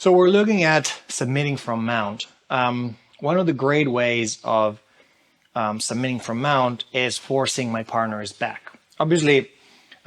So we're looking at submitting from mount. One of the great ways of submitting from mount is forcing my partner's back. Obviously,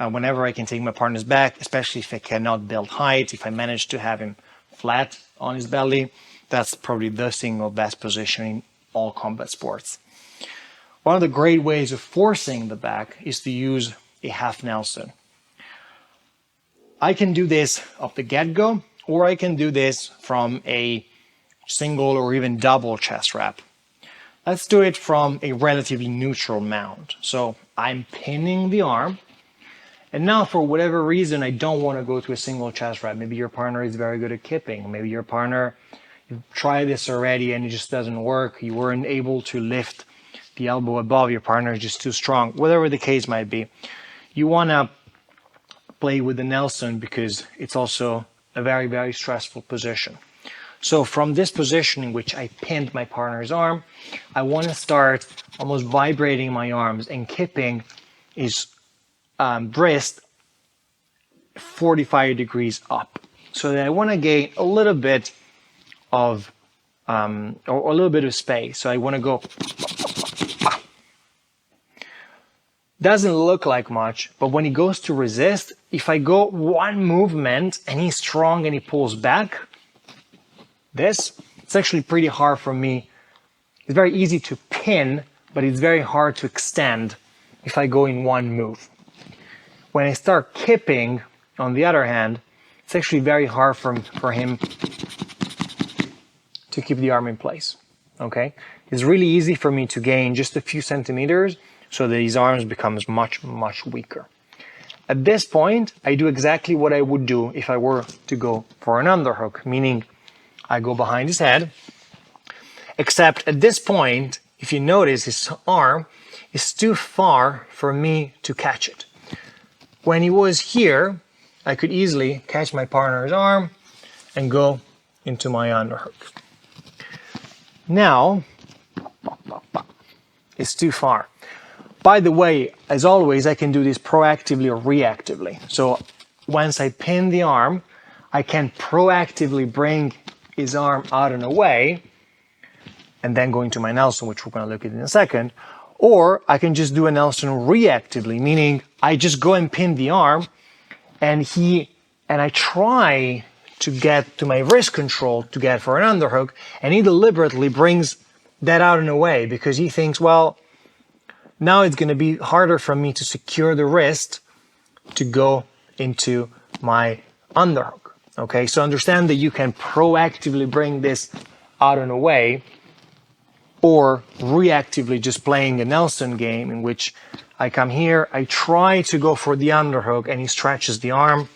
whenever I can take my partner's back, especially if I cannot build height, if I manage to have him flat on his belly, that's probably the single best position in all combat sports. One of the great ways of forcing the back is to use a half Nelson. I can do this off the get-go, or I can do this from a single or even double chest wrap. Let's do it from a relatively neutral mount. So I'm pinning the arm, and now for whatever reason I don't want to go to a single chest wrap. Maybe your partner is very good at kipping. Maybe your partner, you've tried this already and it just doesn't work. You weren't able to lift the elbow above, your partner is just too strong. Whatever the case might be, you want to play with the Nelson because it's also a very, very stressful position. So from this position in which I pinned my partner's arm, I want to start almost vibrating my arms and kipping his wrist 45 degrees up. So that I want to gain a little bit of or a little bit of space. So I want to go. Doesn't look like much, but when he goes to resist, if I go one movement and he's strong and he pulls back, it's actually pretty hard for me. It's very easy to pin, but it's very hard to extend if I go in one move. When I start kipping, on the other hand, it's actually very hard for him to keep the arm in place, okay? It's really easy for me to gain just a few centimeters so that his arms becomes much, much weaker. At this point, I do exactly what I would do if I were to go for an underhook, meaning I go behind his head, except at this point, if you notice, his arm is too far for me to catch it. When he was here, I could easily catch my partner's arm and go into my underhook. Now, it's too far. By the way, as always, I can do this proactively or reactively. So once I pin the arm, I can proactively bring his arm out and away and then go into my Nelson, which we're going to look at in a second. Or I can just do a Nelson reactively, meaning I just go and pin the arm and I try to get to my wrist control to get for an underhook, and he deliberately brings that out and away because he thinks, well, now it's going to be harder for me to secure the wrist to go into my underhook. Okay, so understand that you can proactively bring this out and away, or reactively just playing a Nelson game in which I come here, I try to go for the underhook, and he stretches the arm.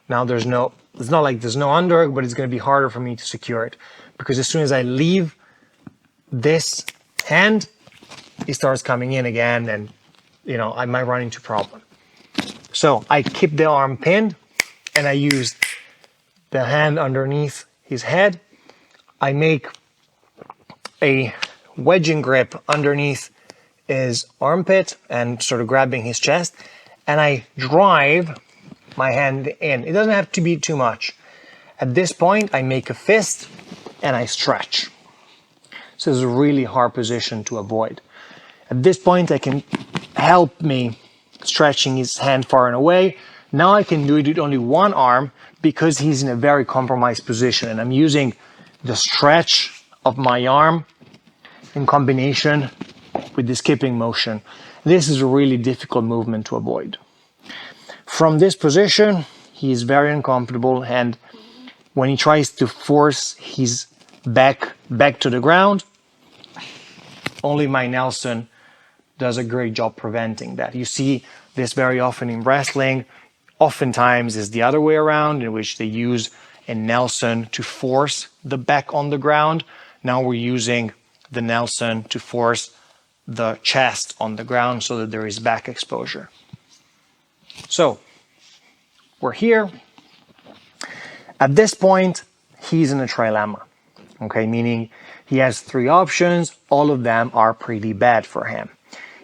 Now it's not like there's no underhook, but it's going to be harder for me to secure it because as soon as I leave this hand, he starts coming in again, and I might run into problem. So I keep the arm pinned and I use the hand underneath his head. I make a wedging grip underneath his armpit and sort of grabbing his chest, and I drive my hand in. It doesn't have to be too much. At this point, I make a fist and I stretch. So this is a really hard position to avoid. At this point, I can help me stretching his hand far and away. Now I can do it with only one arm because he's in a very compromised position, and I'm using the stretch of my arm in combination with this kipping motion. This is a really difficult movement to avoid. From this position, he is very uncomfortable, and when he tries to force his back to the ground, only my Nelson does a great job preventing that. You see this very often in wrestling. Oftentimes it's the other way around, in which they use a Nelson to force the back on the ground. Now we're using the Nelson to force the chest on the ground so that there is back exposure. So we're here. At this point, he's in a trilemma, okay, meaning he has three options. All of them are pretty bad for him.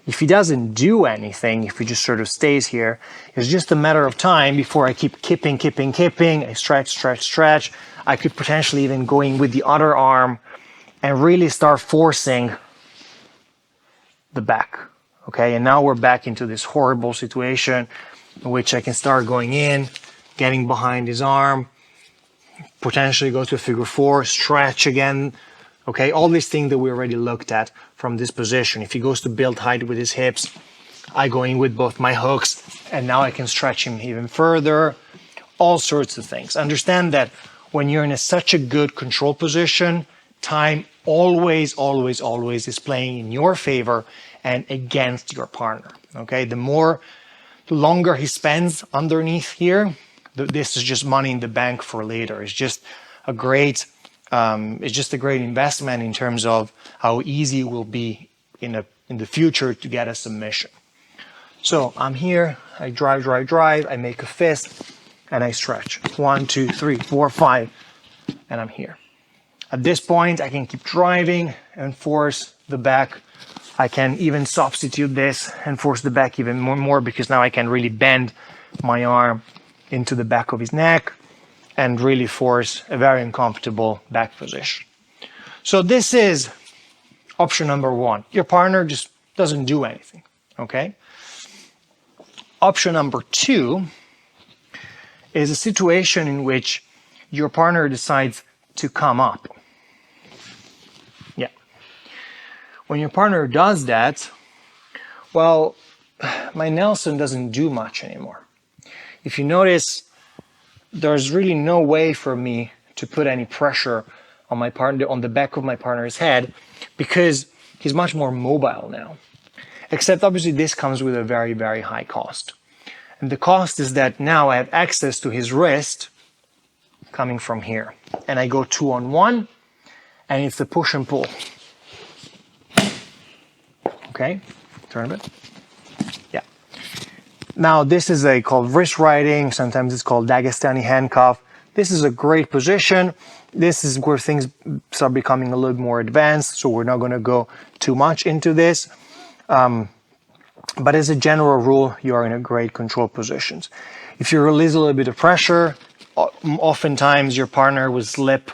If he doesn't do anything, if he just sort of stays here, it's just a matter of time before I keep kipping. I stretch. I could potentially even go in with the other arm and really start forcing the back. Okay, and now we're back into this horrible situation in which I can start going in, getting behind his arm, potentially go to a figure four, stretch again. Okay, all these things that we already looked at from this position. If he goes to build height with his hips, I go in with both my hooks, and now I can stretch him even further. All sorts of things. Understand that when you're in such a good control position, time always is playing in your favor and against your partner. Okay, the longer he spends underneath here, this is just money in the bank for later. It's just a great investment in terms of how easy it will be in the future to get a submission. So I'm here, I drive, I make a fist, and I stretch. 1, 2, 3, 4, 5, and I'm here. At this point, I can keep driving and force the back. I can even substitute this and force the back even more because now I can really bend my arm into the back of his neck and really force a very uncomfortable back position. So this is option number 1. Your partner just doesn't do anything, okay? Option number 2 is a situation in which your partner decides to come up. Yeah. When your partner does that, well, my Nelson doesn't do much anymore. If you notice, there's really no way for me to put any pressure on my partner, on the back of my partner's head, because he's much more mobile now. Except obviously this comes with a very, very high cost. And the cost is that now I have access to his wrist coming from here. And I go 2-on-1, and it's a push and pull. Okay, turn a bit. Yeah. Now this is called wrist riding, sometimes it's called Dagestani handcuff. This is a great position. This is where things start becoming a little more advanced, so we're not going to go too much into this. But as a general rule, you are in a great control positions. If you release a little bit of pressure, oftentimes your partner will slip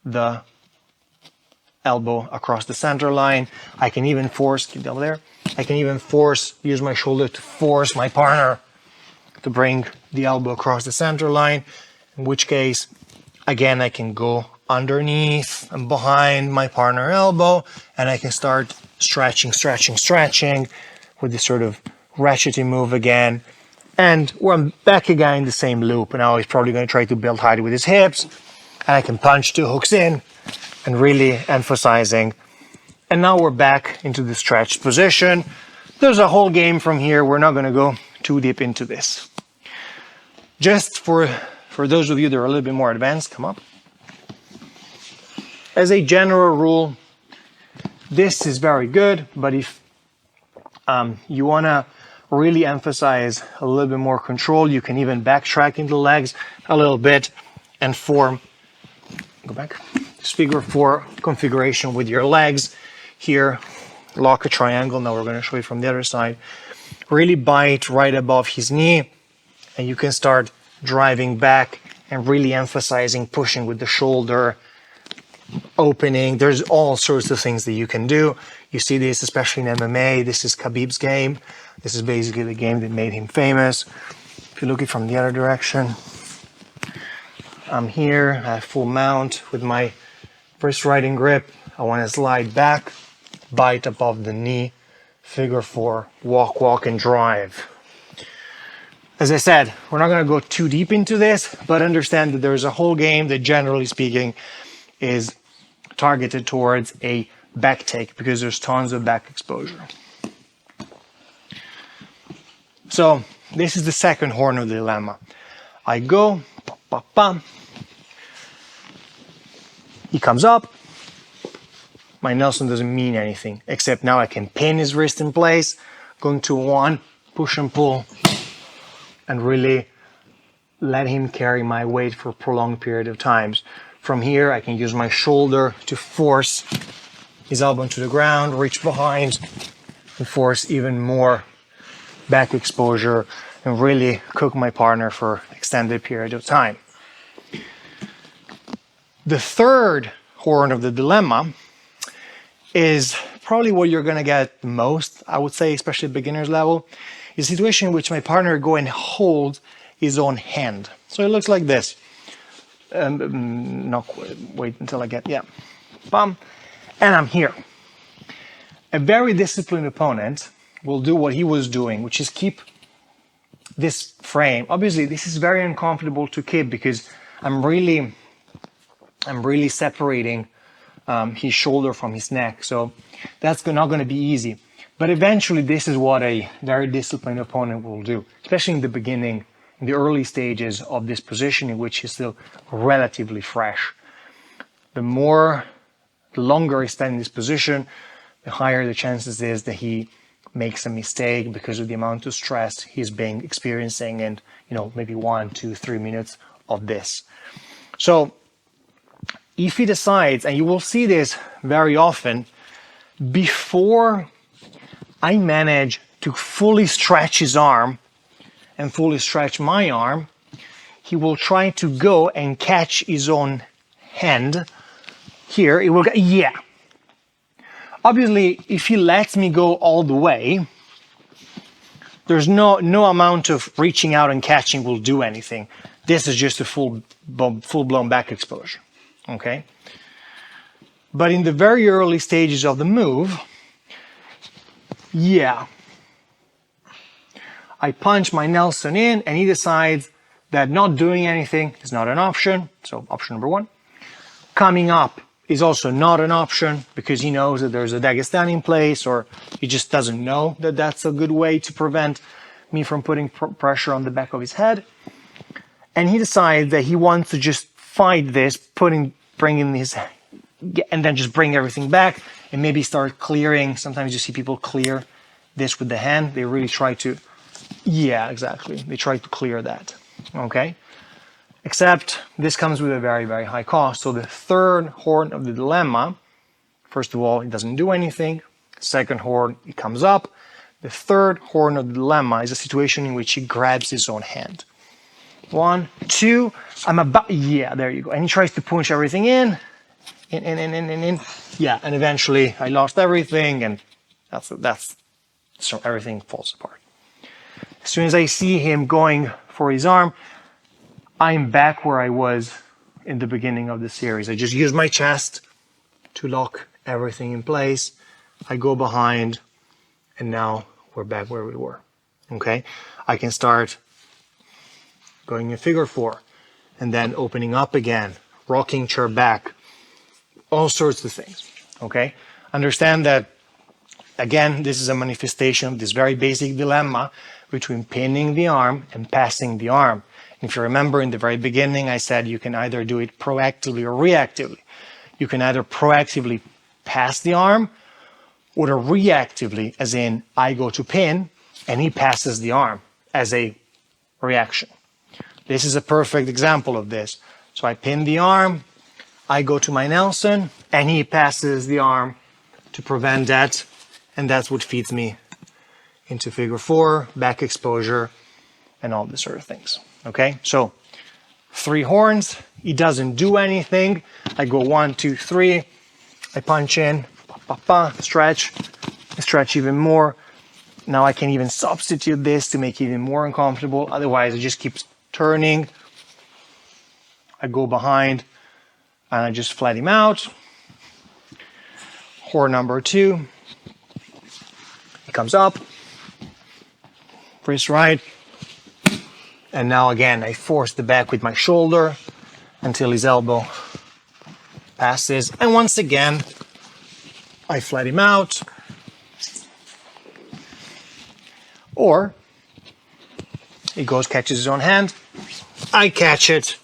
the elbow across the center line. I can even force, keep the elbow there. I can even use my shoulder to force my partner to bring the elbow across the center line, in which case, again, I can go underneath and behind my partner elbow, and I can start stretching with this sort of ratcheting move again. And we're back again in the same loop. Now he's probably going to try to build height with his hips, and I can punch 2 hooks in and really emphasizing. And now we're back into the stretched position. There's a whole game from here. We're not going to go too deep into this. Just for those of you that are a little bit more advanced, come up. As a general rule, this is very good, but if you want to really emphasize a little bit more control, you can even backtrack into the legs a little bit and form, go back, figure 4 configuration with your legs. Here, lock a triangle. Now we're going to show you from the other side. Really bite right above his knee, and you can start driving back and really emphasizing pushing with the shoulder, opening. There's all sorts of things that you can do. You see this especially in MMA. This is Khabib's game. This is basically the game that made him famous. If you look at it from the other direction, I'm here, I have full mount with my wrist riding grip. I want to slide back, bite above the knee, figure 4, walk, and drive. As I said, we're not going to go too deep into this, but understand that there's a whole game that, generally speaking, is targeted towards a back take because there's tons of back exposure. So this is the second horn of the dilemma. I go, pa, pa, pa. He comes up. My Nelson doesn't mean anything, except now I can pin his wrist in place, going to 1, push and pull, and really let him carry my weight for a prolonged period of times. From here, I can use my shoulder to force his elbow into the ground, reach behind, and force even more back exposure and really cook my partner for extended period of time. The third horn of the dilemma is probably what you're going to get most, I would say, especially at beginner's level, is a situation in which my partner go and hold his own hand. So it looks like this. Not quite, wait until I get, yeah, bum, and I'm here. A very disciplined opponent will do what he was doing, which is keep this frame. Obviously, this is very uncomfortable to keep because I'm really separating his shoulder from his neck. So that's not going to be easy. But eventually, this is what a very disciplined opponent will do, especially in the beginning, in the early stages of this position in which he's still relatively fresh. The longer he spends in this position, the higher the chances is that he makes a mistake because of the amount of stress he's experiencing and, maybe 1, 2, 3 minutes of this. So if he decides, and you will see this very often, before I manage to fully stretch his arm and fully stretch my arm, he will try to go and catch his own hand. Here, it will go, yeah. Obviously, if he lets me go all the way, there's no amount of reaching out and catching will do anything. This is just a full-blown back exposure, okay? But in the very early stages of the move, yeah, I punch my Nelson in and he decides that not doing anything is not an option. So option number 1. Coming up is also not an option because he knows that there's a Dagestani in place, or he just doesn't know that that's a good way to prevent me from putting pressure on the back of his head. And he decides that he wants to just fight this, bringing his, and then just bring everything back and maybe start clearing. Sometimes you see people clear this with the hand. They really try to, yeah, exactly. They try to clear that, okay? Except this comes with a very, very high cost. So the third horn of the dilemma, first of all, it doesn't do anything. Second horn, it comes up. The third horn of the dilemma is a situation in which he grabs his own hand. 1, 2, I'm about, yeah, there you go. And he tries to punch everything in. Yeah, and eventually I lost everything, and so everything falls apart. As soon as I see him going for his arm, I'm back where I was in the beginning of the series. I just use my chest to lock everything in place. I go behind, and now we're back where we were, okay? I can start going in figure 4, and then opening up again, rocking chair back, all sorts of things, okay? Understand that, again, this is a manifestation of this very basic dilemma between pinning the arm and passing the arm. If you remember in the very beginning, I said you can either do it proactively or reactively. You can either proactively pass the arm or reactively, as in I go to pin and he passes the arm as a reaction. This is a perfect example of this. So I pin the arm, I go to my Nelson, and he passes the arm to prevent that, and that's what feeds me into figure 4, back exposure, and all this sort of things. Okay, so 3 horns, he doesn't do anything. I go 1, 2, 3, I punch in, stretch even more. Now I can even substitute this to make it even more uncomfortable. Otherwise, it just keeps turning. I go behind and I just flat him out. Horn number 2, he comes up, wrist right. And now again, I force the back with my shoulder until his elbow passes. And once again, I flat him out. Or he goes, catches his own hand. I catch it,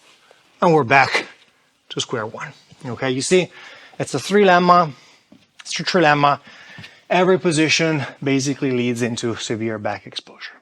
and we're back to square 1. Okay, you see, it's a trilemma. It's a trilemma. Every position basically leads into severe back exposure.